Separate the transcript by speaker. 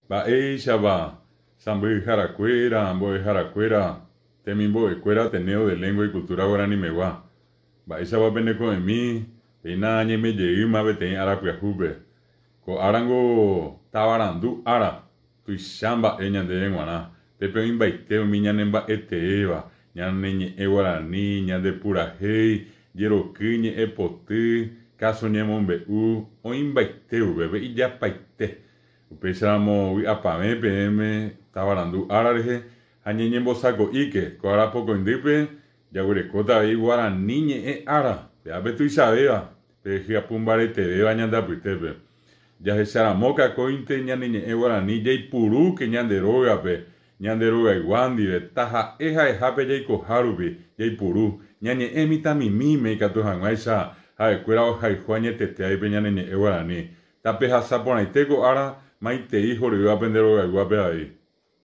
Speaker 1: Ba'éichava Samby harakuéra, mbo'eharakuéra, temimbo'ekuéra Ateneo de Lengua y Cultura Guarani Megua. Mba'éichapa pendeko'ẽmi péina ñemejeýma peteĩ arapyahúpe. Ko árango tavarandu ára tuicha mba'e ñandéve g̃uarã. Pépe oĩmbaite umi ñanemba'eteéva, ñaneñe'ẽ Guarani, ñandepurahéi, jeroky ñe'ẽpoty, káso ñemombe'u, oĩmbaite upépe ijapaite. Upéicharamo vy'apavẽ peẽme tavarandu ára rehe ha ñeñembosako'íke ko arapokõindýpe jaguerekótavai Guarani ñe'ẽ ára péape tuichavéva pe hyapumbaretevéva ñande apytépe. Jahecharamo ñane ñe'ẽ Guarani jaipuruke ñande rógape, ñande rogaygua ndive taha'ehaehápe jaikoha rupi jaipuru ñañe'ẽ mitãmimíme ikatu hag̃uáicha ha'ekuéra ohayhu añeteteaipe ñane ñe'ẽ Guarani. Tape hasa porãite ko ára maitei horyvápe nde rogayguápe avei.